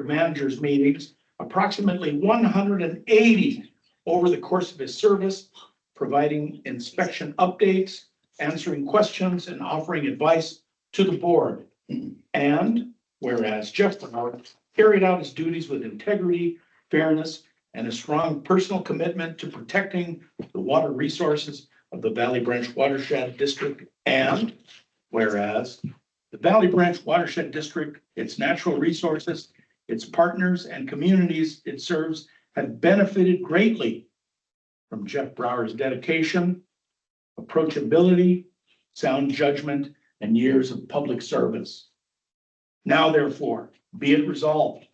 managers meetings, approximately 180 over the course of his service, providing inspection updates, answering questions, and offering advice to the board. And whereas Jeff Brower carried out his duties with integrity, fairness, and a strong personal commitment to protecting the water resources of the Valley Branch Watershed District. And whereas the Valley Branch Watershed District, its natural resources, its partners, and communities it serves have benefited greatly from Jeff Brower's dedication, approachability, sound judgment, and years of public service. Now, therefore, be it resolved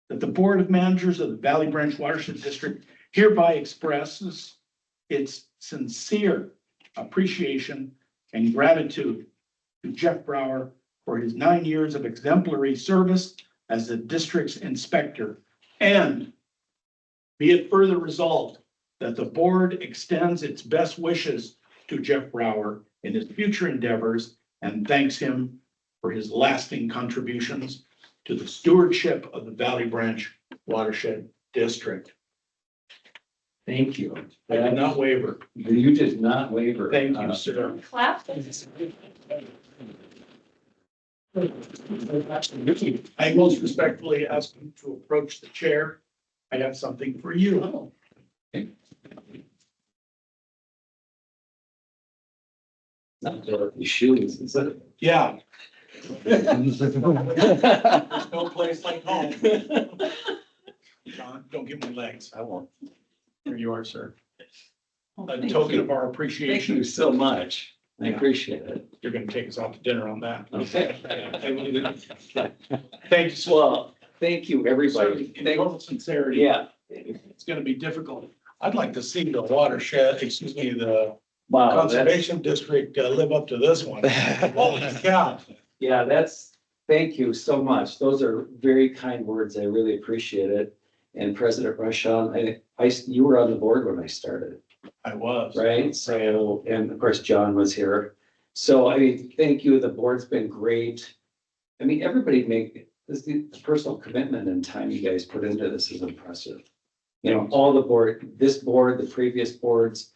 that the Board of Managers of the Valley Branch Watershed District hereby expresses its sincere appreciation and gratitude to Jeff Brower for his 9 years of exemplary service as the district's inspector. And be it further resolved that the board extends its best wishes to Jeff Brower in his future endeavors and thanks him for his lasting contributions to the stewardship of the Valley Branch Watershed District. Thank you. I did not waver. You did not waver. Thank you, sir. Clap. I most respectfully ask you to approach the chair. I have something for you. Not Dorothy's shoes, is it? Yeah. There's no place like home. John, don't give me legs. I won't. Here you are, sir. A token of our Thank appreciation. you so much. I appreciate it. You're gonna take us out to dinner on that. Okay. Thank you, sir. Well, thank you, everybody. In total sincerity. Yeah. It's gonna be difficult. I'd like to see the watershed, excuse me, the Wow, conservation district live up to this one. Holy cow. yeah, thank you so much. Those are very kind words. I really appreciate it. And President Rashawn, you were on the board when I started, I was. right? So, and of course, John was here. So, I mean, thank you. The board's been great. I mean, everybody the personal commitment and time you guys put into this is impressive. You know, all this board, the previous boards,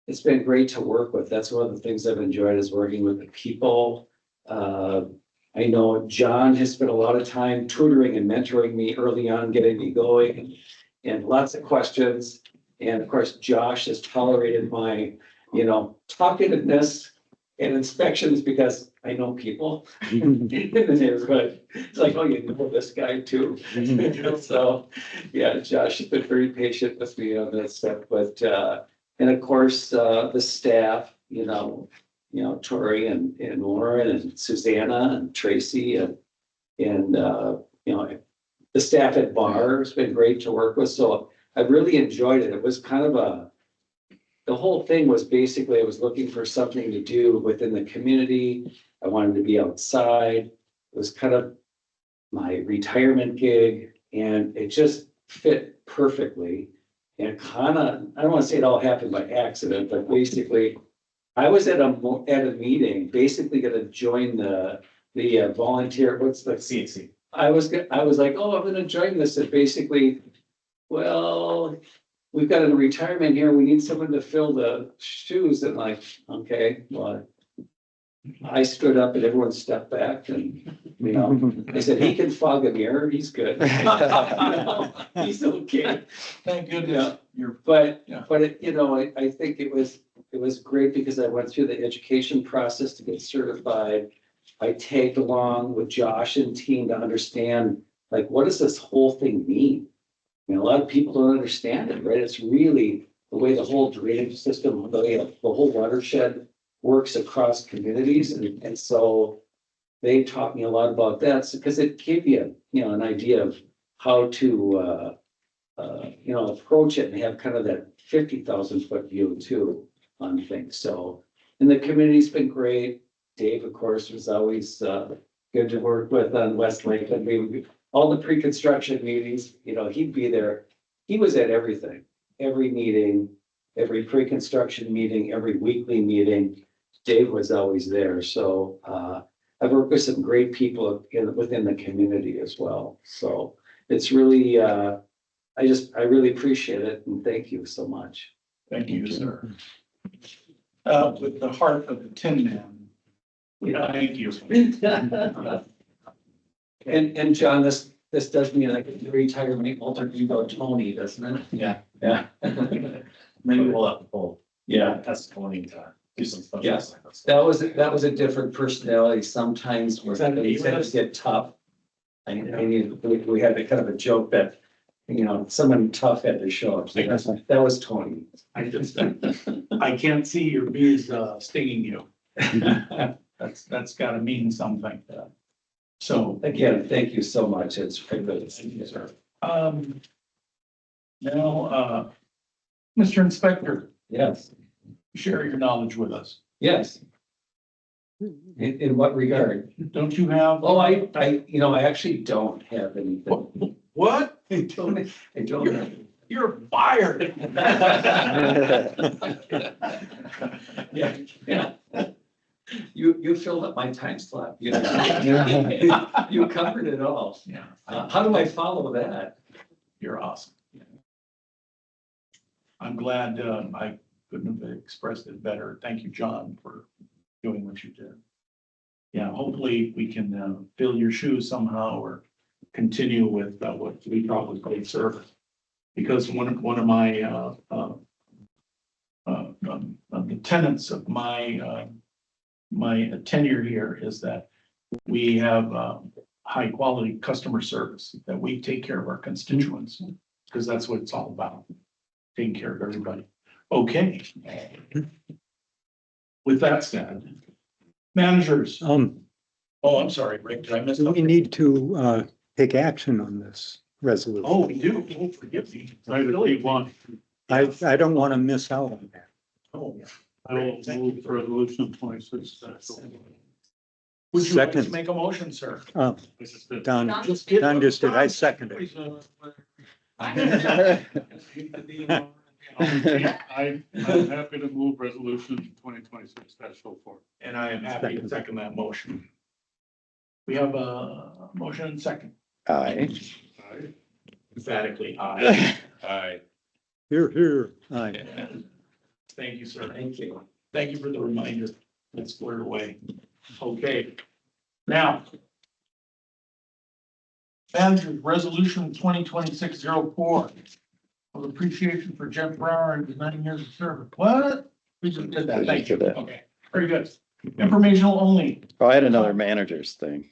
it's been great to work with. That's one of the things I've enjoyed is working with the people. I know John has spent a lot of time tutoring and mentoring me early on, getting me going, and lots of questions. And of course, Josh has tolerated my, talkativeness and inspections because I know people in the neighborhood. It's like, oh, you know this guy too. So, yeah, Josh has been very patient with me on that stuff, but, and of course, the staff, Tori and Lauren and Susanna and Tracy and, the staff at Bar has been great to work with. So I really enjoyed it. It was kind of the whole thing was basically, I was looking for something to do within the community. I wanted to be outside. It was kind of my retirement gig and it just fit perfectly. And kind of, I don't want to say it all happened by accident, but basically I was at a meeting, basically gonna join the volunteer, what's the CNC. I was like, oh, I'm gonna join this, and basically, well, we've got a retirement here, we need someone to fill the shoes, and like, okay, well. I stood up and everyone stepped back and, they said, he can fog a mirror, he's good. He's okay. Thank goodness. You're, But Yeah. I think it was great because I went through the education process to get certified. I tagged along with Josh and team to understand, like, what does this whole thing mean? I mean, a lot of people don't understand it, right? It's really the way the whole drainage system, the whole watershed works across communities. And so they taught me a lot about that because it gave you, an idea of how to, approach it and have kind of that 50,000 foot view too on things. So, and the community's been great. Dave, of course, was always good to work with on Westlake. And all the pre-construction meetings, he'd be there. He was at everything, every meeting, every pre-construction meeting, every weekly meeting. Dave was always there. So I've worked with some great people within the community as well. So it's really, I really appreciate it and thank you so much. thank you, sir. With the heart of the Tin Man. Thank you. And John, this does mean I can retire my alter ego Tony, doesn't it? Yeah. Yeah. Maybe we'll have to pull Yeah. testimony to do some stuff. Yes. That was a different personality. Sometimes where things get tough. I mean, we had a kind of a joke that, someone tough had to show up. So that was Tony. I can't see your bees stinging you. That's gotta mean something. So, Again, thank you so much. It's really, sir. now, Mr. Inspector, Yes, share your knowledge with us. yes. In what regard? Don't you have? Oh, I actually don't have anything. What? I don't have. You're fired. Yeah. You filled up my time slot. You covered it all. Yeah, How do I follow that? you're awesome. I'm glad, I couldn't have expressed it better. Thank you, John, for doing what you did. Yeah, hopefully we can, fill your shoes somehow or continue with, what we thought was great service. Because one of my, the tenets of my tenure here is that we have high quality customer service, that we take care of our constituents, because that's what it's all about, taking care of everybody. Okay. With that said, managers. Oh, I'm sorry, Rick, did I miss we something? need to take action on this resolution. Oh, we do. Oh, forgive me. Item B1. I don't want to miss out on that. Oh, I will move resolution 26. would you like to Second. make a motion, sir? Don, Don? Just did. Don just did, I seconded it. I'm happy to move resolution 2026-04. And I am happy to second that motion. We have a motion and second. Aye. Emphatically, aye. Aye. Here, aye. Thank you, sir. Thank you. Thank you for the reminder. That's squared away. Okay. Now. Manager's Resolution 2026-04 of appreciation for Jeff Brower and his 9 years of service. What? We just did that. Thank you. We just did that. Okay, very good. Informational only. Oh, I had another managers thing.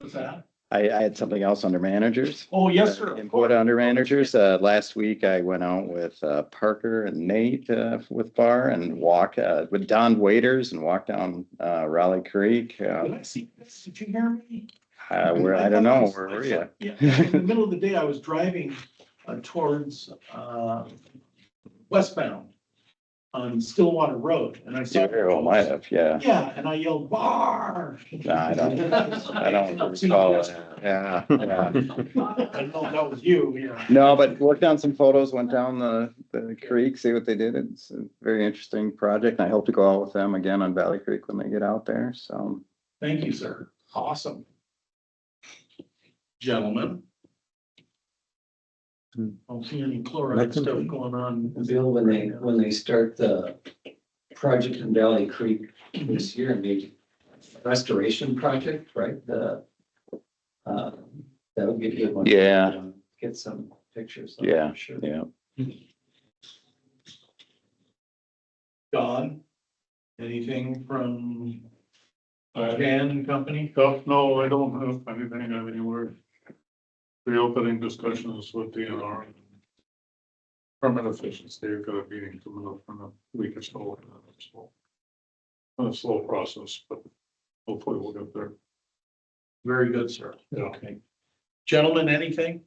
What's that? I had something else under managers. Oh, yes, sir. Of Input course. under managers. Last week I went out with Parker and Nate with Bar and walk with Don Waiters and walked down Raleigh Creek. Did I see this? Did you hear me? Where, I don't know, where were you? Yeah, in the middle of the day, I was driving towards westbound on Stillwater Road, and I saw. Oh, might have, yeah. Yeah, and I yelled, "Bar!" No, I don't recall it. Yeah, yeah. I don't know if that was you, yeah. No, but worked on some photos, went down the creek, see what they did. It's a very interesting project. I hope to go out with them again on Valley Creek when they get out there, so. Thank you, sir. Awesome. Gentlemen. I don't see any chloride stuff going on. Bill, when they start the project in Valley Creek this year, maybe restoration project, right? That'll be a good one. Yeah. Get some pictures. Yeah, I'm sure. yeah. Don, anything from Jan and Company? No, I don't have anything of anywhere. Reopening discussions with DNR. Permit officials, they've got a meeting coming up in a week or so. So, it's a slow process, but hopefully we'll get there. Very good, sir. Yeah. Okay. Gentlemen, anything?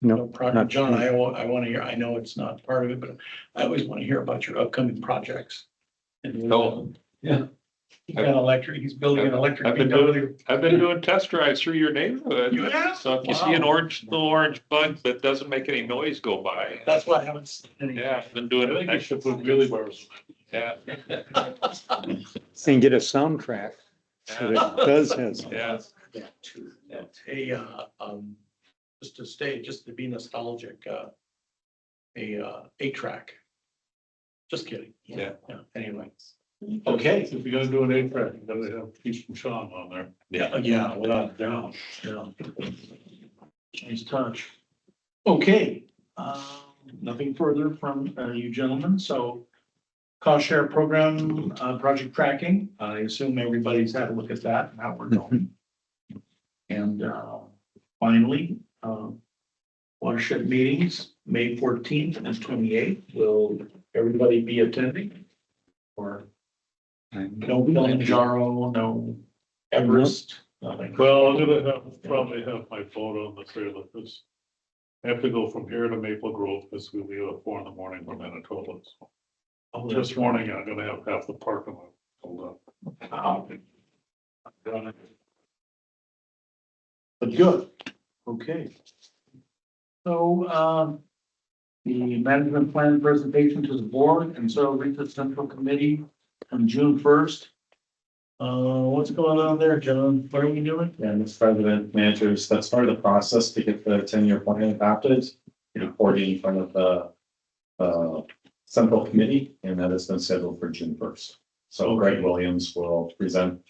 No, Project, not John, I want to hear, I know it's not part of it, but I always want to hear about your upcoming projects. Oh. Yeah. He's got electric, he's building an electric. I've been BMW. I've been doing test drives through your neighborhood. You have? So if you see an Wow. little orange bug that doesn't make any noise go by. That's why I haven't seen any. Yeah, I've been I doing think you it. should put wheelie bars. Yeah, and get a soundtrack that it does has. yeah. Yeah, too. Yeah. A, just to be nostalgic, a 8-track. Just kidding. Yeah. Anyway. Okay. If you're gonna do an 8-track, you gotta have Keith and Sean on there. Yeah, without a doubt, yeah. Nice touch. Okay, nothing further from you gentlemen, so cost share program, project tracking, I assume everybody's had a look at that and how we're going. And finally, watershed meetings, May 14th and 28th, will everybody be attending? Or no Kilimanjaro, no Everest, nothing? Well, I'm gonna probably have my photo on the trailer, because I have to go from here to Maple Grove, because we leave at 4 a.m. from Manitoba. So Oh, this morning, I'm gonna have half the parking lot filled up. Wow. But good, okay. So, the management plan presentation to the board and so reach the central committee on June 1st. What's going on there, John? What are we doing? Yeah, Mr. President, managers, that's part of the process to get the 10-year plan adopted, reporting in front of the central committee, and that has been scheduled for June 1st. So Greg Williams will present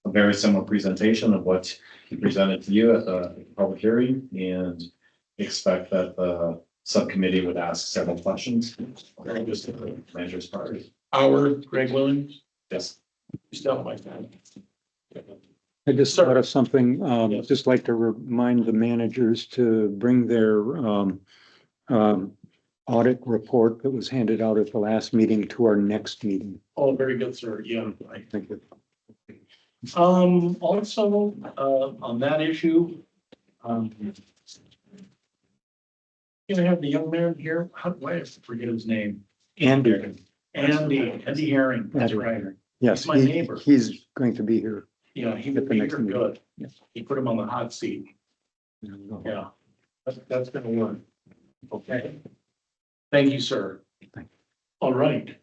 a very similar presentation of what he presented to you at the public hearing, and expect that the subcommittee would ask several questions. Just the managers part. Our Greg Williams, Yes. you still my fan. I just thought of something, Yes. just like to remind the managers to bring their audit report that was handed out at the last meeting to our next meeting. Oh, very good, sir. Yeah, I think it. Also, on that issue, gonna have the young man here, why I forget his name? Andy, Andy Herring, that's right. yes, He's my neighbor. he's going to be here. Yeah, he At would the be next here meeting. good. Yeah. He put him on the hot seat. Yeah, that's gonna work. Okay. Thank you, sir. Thank All right,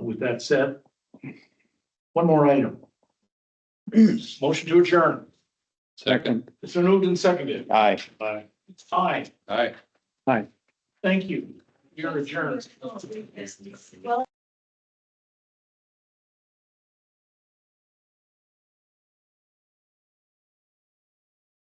with that said, one more item. Motion to adjourn. Second. It's been moved and seconded. Aye. Aye. Aye. Aye. Thank you. You're adjourned. Well,